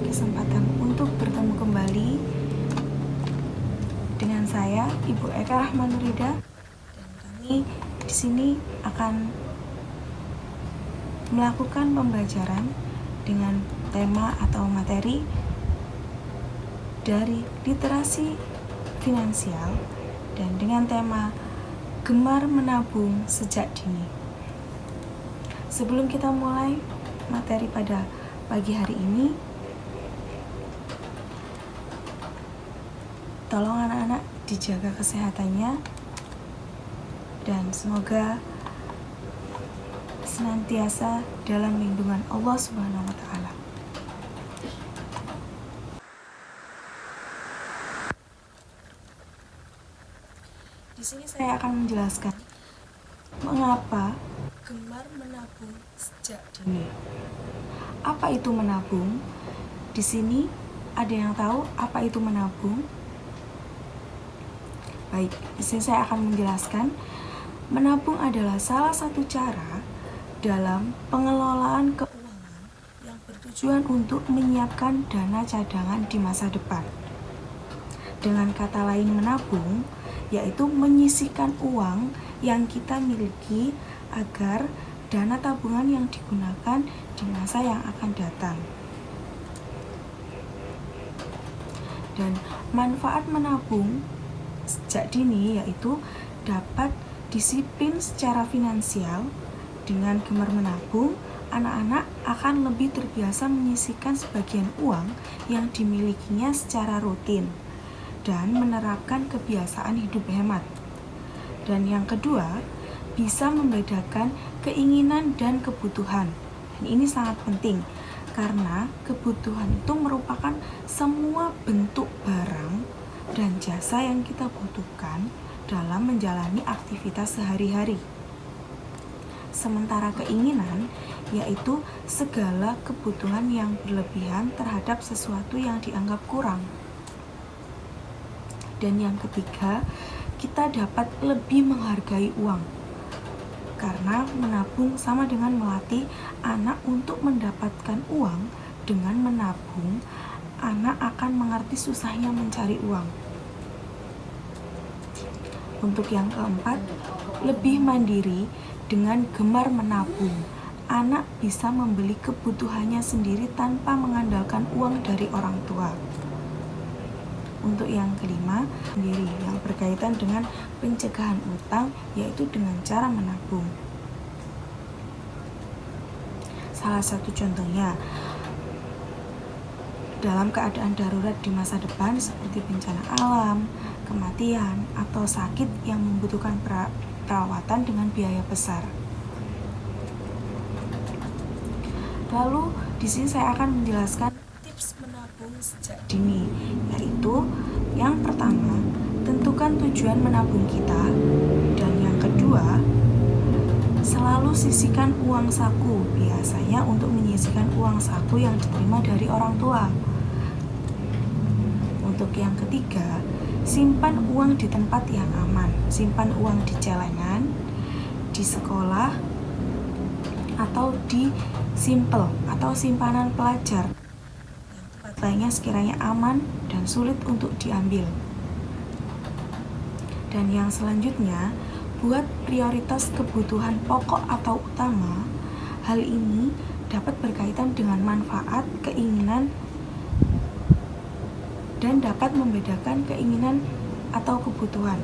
kesempatan untuk bertemu kembali dengan saya, Ibu Eka Rahmanurida, dan kami di sini akan melakukan pembelajaran dengan tema atau materi dari literasi finansial dan dengan tema gemar menabung sejak dini. Sebelum kita mulai materi pada pagi hari ini, tolong anak-anak dijaga kesehatannya dan semoga senantiasa dalam lindungan Allah Subhanahu wa Ta'ala. Di sini saya akan menjelaskan mengapa gemar menabung sejak dini. Apa itu menabung? Di sini ada yang tahu apa itu menabung? Baik, di sini saya akan menjelaskan. Menabung adalah salah satu cara dalam pengelolaan keuangan yang bertujuan untuk menyiapkan dana cadangan di masa depan. Dengan kata lain, menabung yaitu menyisihkan uang yang kita miliki agar dana tabungan yang digunakan di masa yang akan datang. Dan manfaat menabung sejak dini yaitu dapat disiplin secara finansial. Dengan gemar menabung, anak-anak akan lebih terbiasa menyisihkan sebagian uang yang dimilikinya secara rutin dan menerapkan kebiasaan hidup hemat. Dan yang kedua, bisa membedakan keinginan dan kebutuhan. Dan ini sangat penting karena kebutuhan itu merupakan semua bentuk barang dan jasa yang kita butuhkan dalam menjalani aktivitas sehari-hari. Sementara keinginan yaitu segala kebutuhan yang berlebihan terhadap sesuatu yang dianggap kurang. Dan yang ketiga, kita dapat lebih menghargai uang. Karena menabung sama dengan melatih anak untuk mendapatkan uang. Dengan menabung, anak akan mengerti susahnya mencari uang. Untuk yang keempat, lebih mandiri. Dengan gemar menabung, anak bisa membeli kebutuhannya sendiri tanpa mengandalkan uang dari orang tua. Untuk yang kelima, sendiri yang berkaitan dengan pencegahan utang, yaitu dengan cara menabung. Salah satu contohnya, dalam keadaan darurat di masa depan seperti bencana alam, kematian, atau sakit yang membutuhkan perawatan dengan biaya besar. Lalu di sini saya akan menjelaskan tips menabung sejak dini, yaitu yang pertama, tentukan tujuan menabung kita, dan yang kedua, selalu sisihkan uang saku, biasanya untuk menyisihkan uang saku yang diterima dari orang tua. Untuk yang ketiga, simpan uang di tempat yang aman, simpan uang di celengan, di sekolah, atau di simpel atau simpanan pelajar yang tempat lainnya sekiranya aman dan sulit untuk diambil. Dan yang selanjutnya, buat prioritas kebutuhan pokok atau utama. Hal ini dapat berkaitan dengan manfaat, keinginan, dan dapat membedakan keinginan atau kebutuhan.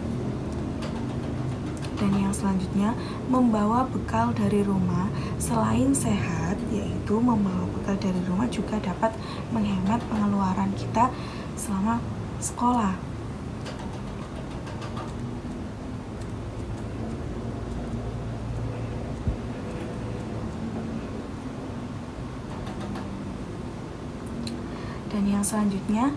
Dan yang selanjutnya, membawa bekal dari rumah. Selain sehat, yaitu membawa bekal dari rumah juga dapat menghemat pengeluaran kita selama sekolah. Dan yang selanjutnya,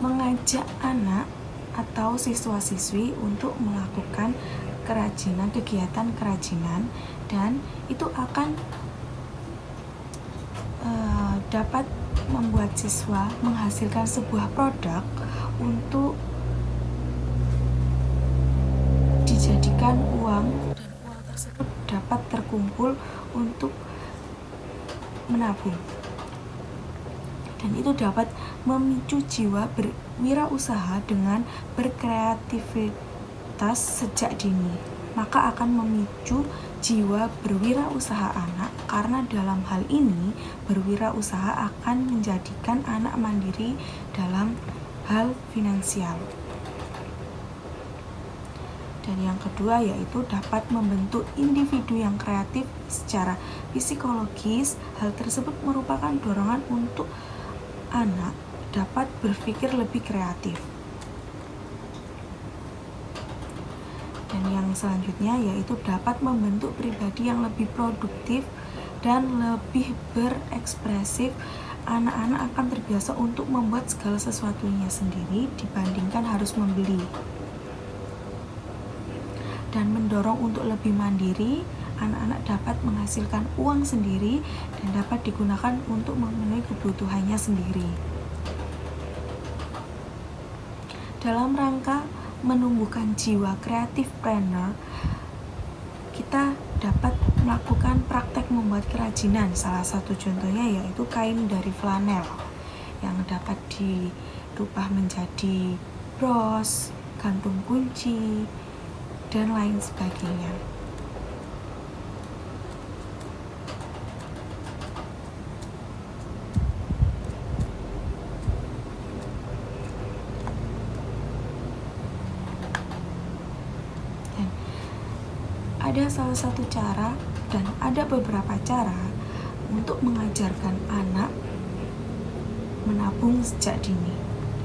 mengajak anak atau siswa-siswi untuk melakukan kerajinan, kegiatan kerajinan, dan itu akan dapat membuat siswa menghasilkan sebuah produk untuk dijadikan uang, dan uang tersebut dapat terkumpul untuk menabung. dan itu dapat memicu jiwa berwirausaha dengan berkreativitas sejak dini. Maka akan memicu jiwa berwirausaha anak, karena dalam hal ini berwirausaha akan menjadikan anak mandiri dalam hal finansial. Dan yang kedua yaitu dapat membentuk individu yang kreatif secara psikologis. Hal tersebut merupakan dorongan untuk anak dapat berpikir lebih kreatif. Dan yang selanjutnya yaitu dapat membentuk pribadi yang lebih produktif dan lebih berekspresif. Anak-anak akan terbiasa untuk membuat segala sesuatunya sendiri dibandingkan harus membeli. Dan mendorong untuk lebih mandiri, anak-anak dapat menghasilkan uang sendiri dan dapat digunakan untuk memenuhi kebutuhannya sendiri. Dalam rangka menumbuhkan jiwa kreatif planner, kita dapat melakukan praktek membuat kerajinan. Salah satu contohnya yaitu kain dari flanel yang dapat dirubah menjadi bros, gantung kunci, dan lain sebagainya. Dan ada salah satu cara dan ada beberapa cara untuk mengajarkan anak menabung sejak dini.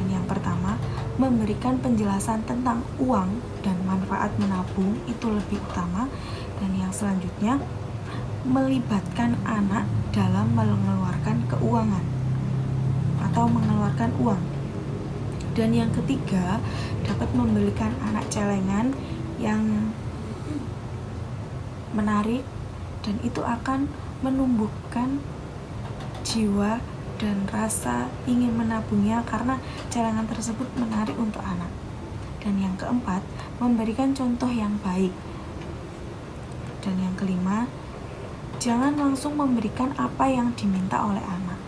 Dan yang pertama, memberikan penjelasan tentang uang dan manfaat menabung itu lebih utama. Dan yang selanjutnya, melibatkan anak dalam mengeluarkan keuangan atau mengeluarkan uang. Dan yang ketiga, dapat memberikan anak celengan yang menarik, dan itu akan menumbuhkan jiwa dan rasa ingin menabungnya karena celengan tersebut menarik untuk anak. Dan yang keempat, memberikan contoh yang baik. Dan yang kelima, jangan langsung memberikan apa yang diminta oleh anak,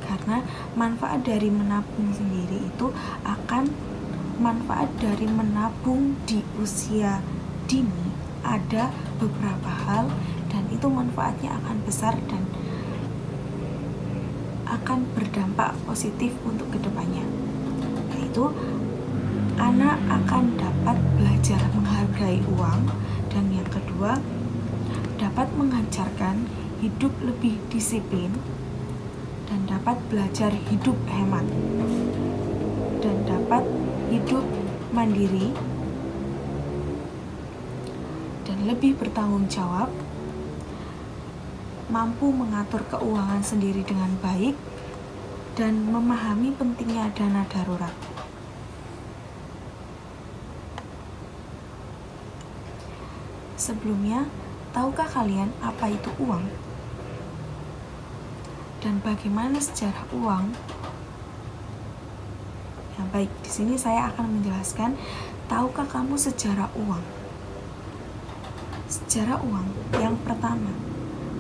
karena manfaat dari menabung sendiri itu akan manfaat dari menabung di usia dini ada beberapa hal, dan itu manfaatnya akan besar dan akan berdampak positif untuk kedepannya, yaitu anak akan dapat belajar menghargai uang. Dan yang kedua, dapat mengajarkan hidup lebih disiplin, dan dapat belajar hidup hemat, dan dapat hidup mandiri, dan lebih bertanggung jawab, mampu mengatur keuangan sendiri dengan baik, dan memahami pentingnya dana darurat. Sebelumnya, tahukah kalian apa itu uang? Dan bagaimana sejarah uang? Ya, baik, di sini saya akan menjelaskan, tahukah kamu sejarah uang? Sejarah uang yang pertama,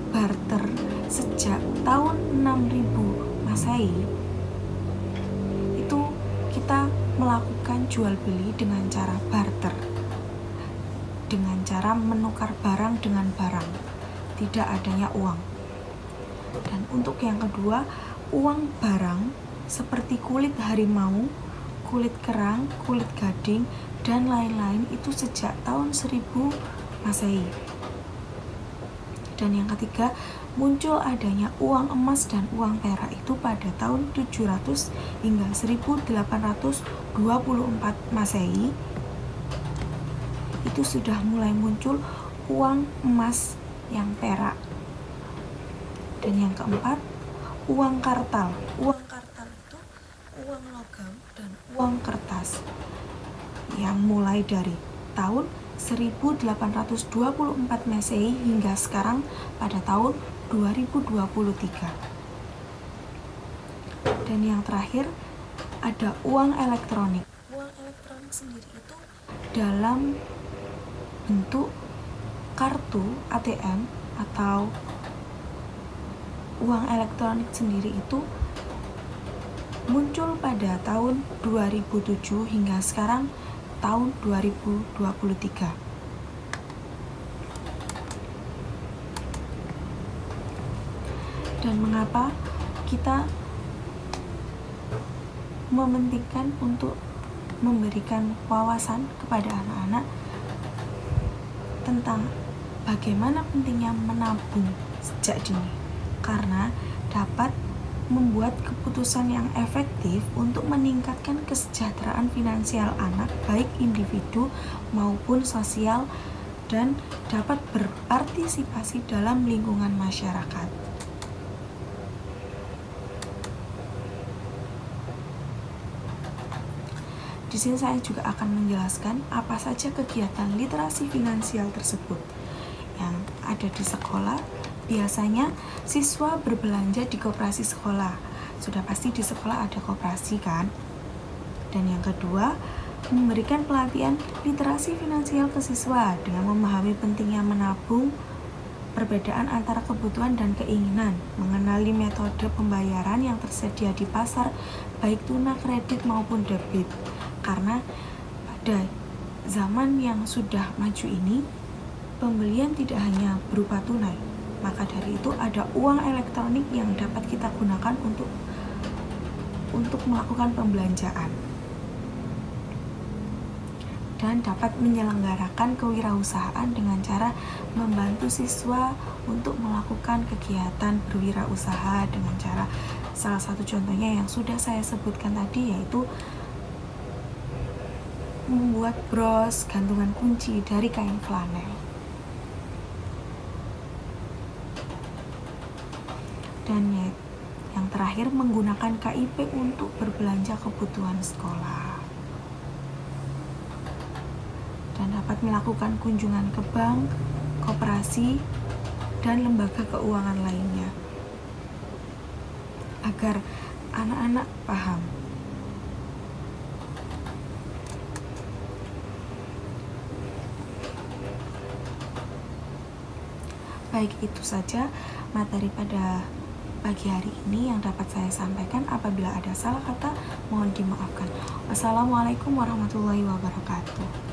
barter sejak tahun 6000 Masehi. Itu kita melakukan jual beli dengan cara barter, dengan cara menukar barang dengan barang, tidak adanya uang. Dan untuk yang kedua, uang barang seperti kulit harimau, kulit kerang, kulit gading, dan lain-lain itu sejak tahun 1000 Masehi. Dan yang ketiga, muncul adanya uang emas dan uang perak itu pada tahun 700 hingga 1824 Masehi. Itu sudah mulai muncul uang emas yang perak. Dan yang keempat, uang kartal. Uang kartal itu uang logam dan uang kertas yang mulai dari tahun 1824 Masehi hingga sekarang pada tahun 2023. Dan yang terakhir, ada uang elektronik. Uang elektronik sendiri itu dalam bentuk kartu ATM atau uang elektronik sendiri itu muncul pada tahun 2007 hingga sekarang tahun 2023. Dan mengapa kita mementingkan untuk memberikan wawasan kepada anak-anak tentang bagaimana pentingnya menabung sejak dini? Karena dapat membuat keputusan yang efektif untuk meningkatkan kesejahteraan finansial anak, baik individu maupun sosial, dan dapat berpartisipasi dalam lingkungan masyarakat. Di sini saya juga akan menjelaskan apa saja kegiatan literasi finansial tersebut yang ada di sekolah. Biasanya siswa berbelanja di koperasi sekolah. Sudah pasti di sekolah ada koperasi kan? Dan yang kedua, memberikan pelatihan literasi finansial ke siswa dengan memahami pentingnya menabung, perbedaan antara kebutuhan dan keinginan, mengenali metode pembayaran yang tersedia di pasar, baik tuna, kredit maupun debit. Karena pada zaman yang sudah maju ini, pembelian tidak hanya berupa tunai, maka dari itu ada uang elektronik yang dapat kita gunakan untuk melakukan pembelanjaan dan dapat menyelenggarakan kewirausahaan dengan cara membantu siswa untuk melakukan kegiatan berwirausaha dengan cara, salah satu contohnya yang sudah saya sebutkan tadi, yaitu membuat bros gantungan kunci dari kain flanel. Dan yang terakhir, menggunakan KIP untuk berbelanja kebutuhan sekolah dan dapat melakukan kunjungan ke bank, koperasi, dan lembaga keuangan lainnya agar anak-anak paham. Baik, itu saja materi pada pagi hari ini yang dapat saya sampaikan. Apabila ada salah kata, mohon dimaafkan. Wassalamualaikum warahmatullahi wabarakatuh.